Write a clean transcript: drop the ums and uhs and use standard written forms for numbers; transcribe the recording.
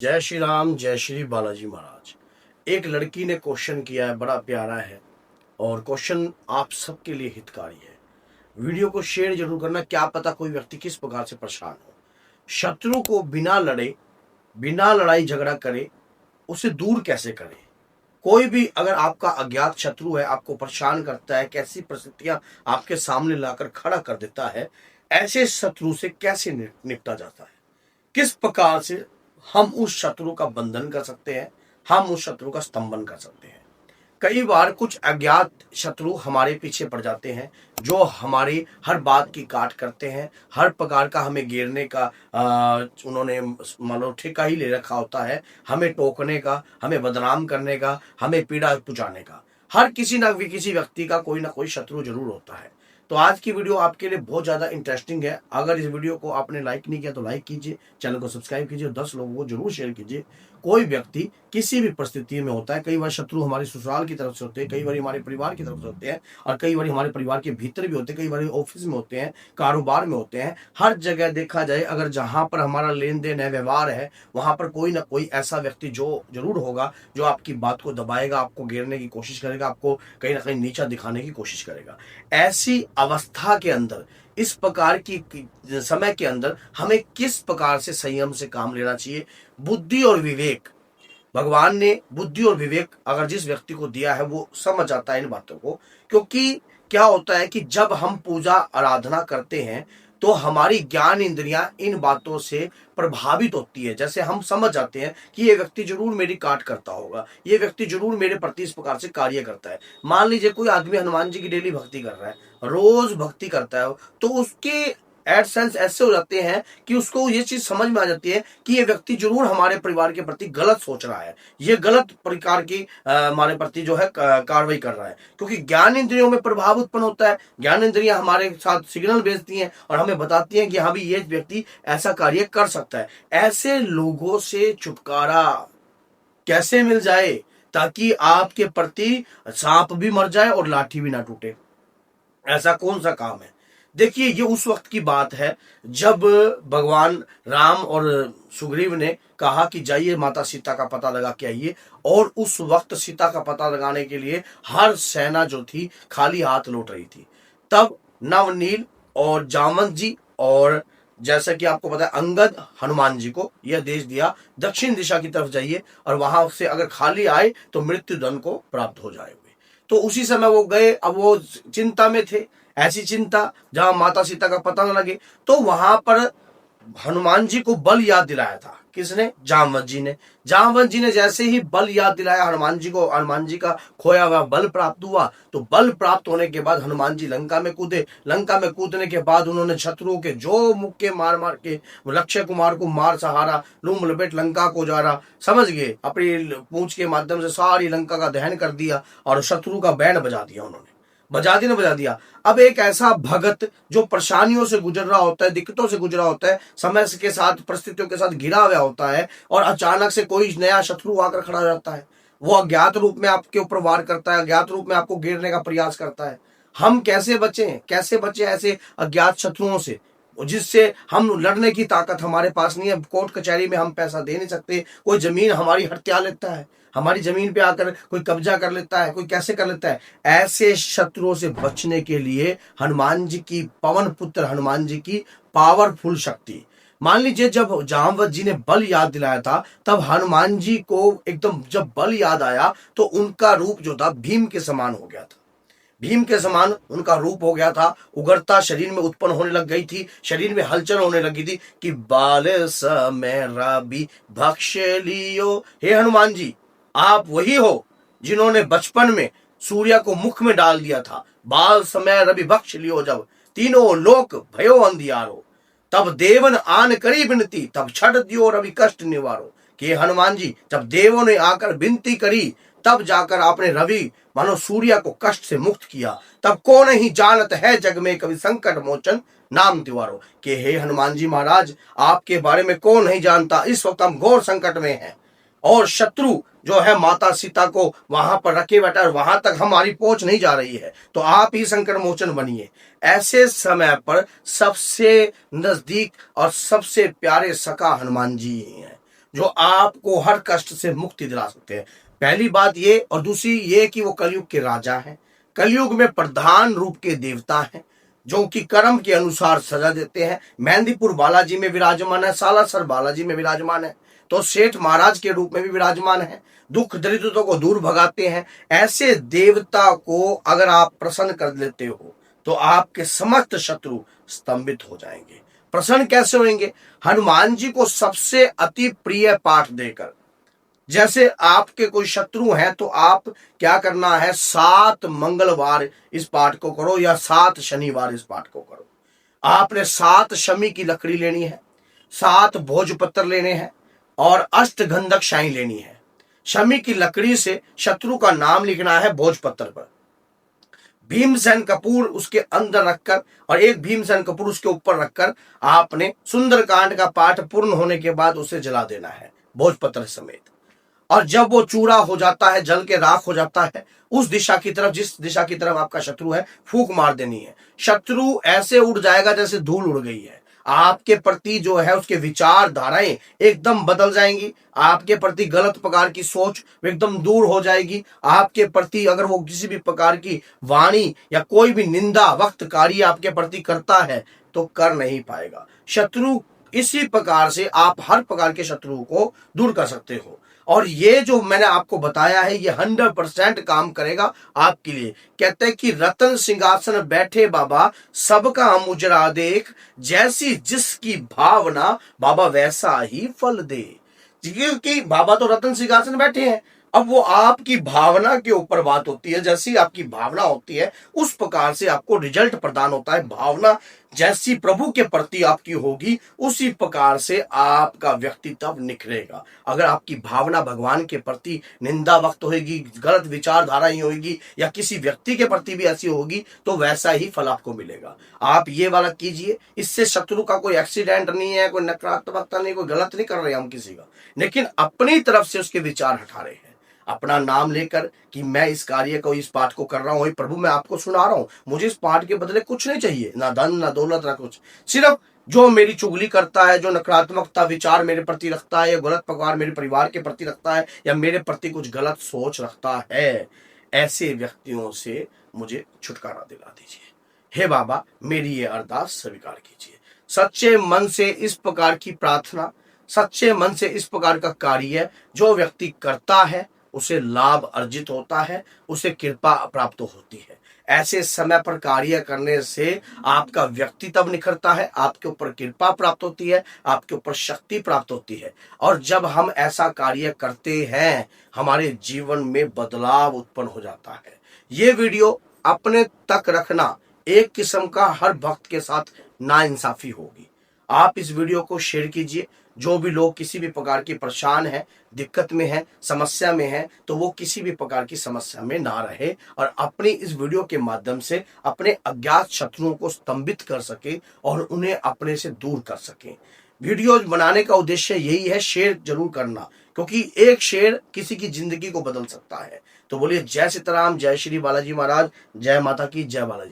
जय श्री राम, जय श्री बालाजी महाराज। एक लड़की ने क्वेश्चन किया है, बड़ा प्यारा है और क्वेश्चन आप सबके लिए हितकारी है। वीडियो को शेयर जरूर करना, क्या पता कोई व्यक्ति किस प्रकार से परेशान हो। शत्रु को बिना लड़े, बिना लड़ाई झगड़ा करे, उसे दूर कैसे करें। कोई भी अगर आपका अज्ञात शत्रु है, आपको परेशान करता है, कैसी परिस्थितियां आपके सामने लाकर खड़ा कर देता है, ऐसे शत्रु से कैसे निपटा जाता है, किस प्रकार से हम उस शत्रु का बंधन कर सकते हैं, हम उस शत्रु का स्तंभन कर सकते हैं। कई बार कुछ अज्ञात शत्रु हमारे पीछे पड़ जाते हैं, जो हमारी हर बात की काट करते हैं, हर प्रकार का हमें घेरने का उन्होंने मान लो ठेका ही ले रखा होता है, हमें टोकने का, हमें बदनाम करने का, हमें पीड़ा पहुंचाने का। हर किसी ना किसी व्यक्ति का कोई ना कोई शत्रु जरूर होता है। तो आज की वीडियो आपके लिए बहुत ज़्यादा इंटरेस्टिंग है। अगर इस वीडियो को आपने लाइक नहीं किया तो लाइक कीजिए, चैनल को सब्सक्राइब कीजिए, 10 लोगों को जरूर शेयर कीजिए। कोई व्यक्ति किसी भी परिस्थिति में होता है, कई बार शत्रु हमारे ससुराल की तरफ से होते हैं, कई बार हमारे परिवार की तरफ से होते हैं, और कई बार हमारे परिवार के भीतर भी होते हैं, कई बार ऑफिस में होते हैं, कारोबार में होते हैं। हर जगह देखा जाए, अगर जहां पर हमारा लेन देन है, व्यवहार है, वहां पर कोई ना कोई ऐसा व्यक्ति जो जरूर होगा जो आपकी बात को दबाएगा, आपको घेरने की कोशिश करेगा, आपको कहीं ना कहीं नीचा दिखाने की कोशिश करेगा। ऐसी अवस्था के अंदर, इस प्रकार की समय के अंदर हमें किस प्रकार से संयम से काम लेना चाहिए। बुद्धि और विवेक, भगवान ने बुद्धि और विवेक अगर जिस व्यक्ति को दिया है वो समझ जाता है इन बातों को। क्योंकि क्या होता है कि जब हम पूजा आराधना करते हैं तो हमारी ज्ञान इंद्रियां इन बातों से प्रभावित होती है। जैसे हम समझ जाते हैं कि ये व्यक्ति जरूर मेरी काट करता होगा, ये व्यक्ति जरूर मेरे प्रति इस प्रकार से कार्य करता है। मान लीजिए कोई आदमी हनुमान जी की डेली भक्ति कर रहा है, रोज भक्ति करता है, तो उसके एडसेंस ऐसे हो जाते हैं कि उसको ये चीज समझ में आ जाती है कि ये व्यक्ति जरूर हमारे परिवार के प्रति गलत सोच रहा है, ये गलत प्रकार की हमारे प्रति जो है कार्रवाई कर रहा है। क्योंकि ज्ञान इंद्रियों में प्रभाव उत्पन्न होता है, ज्ञान इंद्रियां हमारे साथ सिग्नल भेजती हैं और हमें बताती हैं कि हाँ भी ये व्यक्ति ऐसा कार्य कर सकता है। ऐसे लोगों से छुटकारा कैसे मिल जाए ताकि आपके प्रति सांप भी मर जाए और लाठी भी ना टूटे। ऐसा कौन सा काम है? देखिए, ये उस वक्त की बात है जब भगवान राम और सुग्रीव ने कहा कि जाइए माता सीता का पता लगा के आइए, और उस वक्त सीता का पता लगाने के लिए हर सेना जो थी खाली हाथ लौट रही थी। तब नवनील और जामवंत जी और जैसा कि आपको पता है अंगद हनुमान जी को यह आदेश दिया, दक्षिण दिशा की तरफ जाइए और वहां से अगर खाली आए तो मृत्यु दंड को प्राप्त हो जाएंगे। तो उसी समय वो गए। अब वो चिंता में थे, ऐसी चिंता जहां माता सीता का पता न लगे। तो वहां पर हनुमान जी को बल याद दिलाया था। किसने? जामवंत जी ने। जामवंत जी ने जैसे ही बल याद दिलाया हनुमान जी को, हनुमान जी का खोया हुआ बल प्राप्त हुआ। तो बल प्राप्त होने के बाद हनुमान जी लंका में कूदे। लंका में कूदने के बाद उन्होंने शत्रुओं के जो मुक्के मार मार के लक्ष्य कुमार को मार सहारा, लूम लपेट लंका को जा रहा, समझ गए, अपनी पूंछ के माध्यम से सारी लंका का दहन कर दिया और शत्रु का बैंड बजा दिया उन्होंने। बजा दिया। अब एक ऐसा भगत जो परेशानियों से गुजर रहा होता है, दिक्कतों से गुजरा होता है, समय के साथ परिस्थितियों के साथ घिरा हुआ होता है, और अचानक से कोई नया शत्रु आकर खड़ा हो जाता है। वो अज्ञात रूप में आपके ऊपर वार करता है, अज्ञात रूप में आपको घेरने का प्रयास करता है। हम कैसे बचे ऐसे अज्ञात शत्रुओं से जिससे हम लड़ने की ताकत हमारे पास नहीं है। कोर्ट कचहरी में हम पैसा दे नहीं सकते, कोई जमीन हमारी हत्या लेता है, हमारी जमीन पे आकर कोई कब्जा कर लेता है, कोई कैसे कर लेता है। ऐसे शत्रुओं से बचने के लिए हनुमान जी की, पवन पुत्र हनुमान जी की पावरफुल शक्ति, मान लीजिए जब जामवंत जी ने बल याद दिलाया था, तब हनुमान जी को एकदम जब बल याद आया तो उनका रूप जो था भीम के समान हो गया था। भीम के समान उनका रूप हो गया था। उग्रता शरीर में उत्पन्न होने लग गई थी, शरीर में हलचल होने लगी थी कि बाल समय रवि भक्ष लियो। हे हनुमान जी, आप वही हो जिन्होंने बचपन में सूर्य को मुख में डाल दिया था। बाल समय रवि भक्ष लियो, जब तीनों लोक भयो अंधियारो, तब देवन आन करी विनती, तब छठ दियो रवि कष्ट निवारो। कि हनुमान जी, जब देवों ने आकर विनती करी तब जाकर आपने रवि मानो सूर्य को कष्ट से मुक्त किया। तब कौन ही जानत है जग में कभी संकट मोचन नाम तिवारो। कि हे हनुमान जी महाराज, आपके बारे में कौन नहीं जानता। इस वक्त हम घोर संकट में हैं और शत्रु जो है माता सीता को वहां पर रखे बैठा है, वहां तक हमारी पहुंच नहीं जा रही है, तो आप ही संकट मोचन बनिए। ऐसे समय पर सबसे नजदीक और सबसे प्यारे सखा हनुमान जी ही हैं। जो आपको हर कष्ट से मुक्ति दिला सकते हैं। पहली बात ये, और दूसरी ये कि वो कलयुग के राजा हैं, कलयुग में प्रधान रूप के देवता हैं, जो कि कर्म के अनुसार सजा देते हैं। मेहंदीपुर बालाजी में विराजमान है, सालासर बालाजी में विराजमान है, तो सेठ महाराज के रूप में भी विराजमान है, दुख दरिद्रता को दूर भगाते हैं। ऐसे देवता को अगर आप प्रसन्न कर लेते हो तो आपके समस्त शत्रु स्तंभित हो जाएंगे। प्रसन्न कैसे होंगे? हनुमान जी को सबसे अति प्रिय पाठ देकर। जैसे आपके कोई शत्रु हैं तो आप क्या करना है, 7 मंगलवार इस पाठ को करो या 7 शनिवार इस पाठ को करो। आपने 7 शमी की लकड़ी लेनी है, 7 भोजपत्र लेने हैं और 8 गंधक शाही लेनी है। शमी की लकड़ी से शत्रु का नाम लिखना है भोजपत्र पर, भीमसेन कपूर उसके अंदर रखकर और एक भीमसेन कपूर उसके ऊपर रखकर आपने सुंदरकांड का पाठ पूर्ण होने के बाद उसे जला देना है भोजपत्र समेत। और जब वो चूरा हो जाता है, जल के राख हो जाता है, उस दिशा की तरफ, जिस दिशा की तरफ आपका शत्रु है, फूंक मार देनी है। शत्रु ऐसे उड़ जाएगा जैसे धूल उड़ गई है। आपके प्रति जो है उसके विचारधाराएं एकदम बदल जाएंगी, आपके प्रति गलत प्रकार की सोच एकदम दूर हो जाएगी। आपके प्रति अगर वो किसी भी प्रकार की वाणी या कोई भी निंदा वक्त कार्य आपके प्रति करता है तो कर नहीं पाएगा। शत्रु इसी प्रकार से आप हर प्रकार के शत्रुओं को दूर कर सकते हो। और ये जो मैंने आपको बताया है ये 100% काम करेगा आपके लिए। कहते हैं कि रतन सिंहासन बैठे बाबा, सबका मुजरा देख, जैसी जिसकी भावना बाबा वैसा ही फल दे। क्योंकि बाबा तो रतन सिंहासन बैठे हैं, अब वो आपकी भावना के ऊपर बात होती है। जैसी आपकी भावना होती है उस प्रकार से आपको रिजल्ट प्रदान होता है। भावना जैसी प्रभु के प्रति आपकी होगी उसी प्रकार से आपका व्यक्तित्व निखरेगा। अगर आपकी भावना भगवान के प्रति निंदा वक्त होगी, गलत विचारधारा ही होगी या किसी व्यक्ति के प्रति भी ऐसी होगी तो वैसा ही फल आपको मिलेगा। आप ये वाला कीजिए, इससे शत्रु का कोई एक्सीडेंट नहीं है, कोई नकारात्मकता नहीं, कोई गलत नहीं कर रहे हम किसी का, लेकिन अपनी तरफ से उसके विचार हटा रहे हैं। अपना नाम लेकर कि मैं इस कार्य को, इस पाठ को कर रहा हूं, प्रभु मैं आपको सुना रहा हूं, मुझे इस पाठ के बदले कुछ नहीं चाहिए, ना धन ना दौलत ना कुछ, सिर्फ जो मेरी चुगली करता है, जो नकारात्मकता विचार मेरे प्रति रखता है या गलत प्रकार मेरे परिवार के प्रति रखता है या मेरे प्रति कुछ गलत सोच रखता है, ऐसे व्यक्तियों से मुझे छुटकारा दिला दीजिए। हे बाबा मेरी ये अरदास स्वीकार कीजिए। सच्चे मन से इस प्रकार की प्रार्थना, सच्चे मन से इस प्रकार का कार्य जो व्यक्ति करता है उसे लाभ अर्जित होता है, उसे कृपा प्राप्त होती है। ऐसे समय पर कार्य करने से आपका व्यक्तित्व निखरता है, आपके ऊपर कृपा प्राप्त होती है, आपके ऊपर शक्ति प्राप्त होती है। और जब हम ऐसा कार्य करते हैं हमारे जीवन में बदलाव उत्पन्न हो जाता है। ये वीडियो अपने तक रखना एक किस्म का हर भक्त के साथ नाइंसाफी होगी। आप इस वीडियो को शेयर कीजिए। जो भी लोग किसी भी प्रकार की परेशान है, दिक्कत में है, समस्या में है, तो वो किसी भी प्रकार की समस्या में ना रहे और अपनी इस वीडियो के माध्यम से अपने अज्ञात शत्रुओं को स्तंभित कर सके और उन्हें अपने से दूर कर सके। वीडियो बनाने का उद्देश्य यही है, शेयर जरूर करना, क्योंकि एक शेयर किसी की जिंदगी को बदल सकता है। तो बोलिए जय सीताराम, जय श्री बालाजी महाराज, जय माता की, जय बालाजी।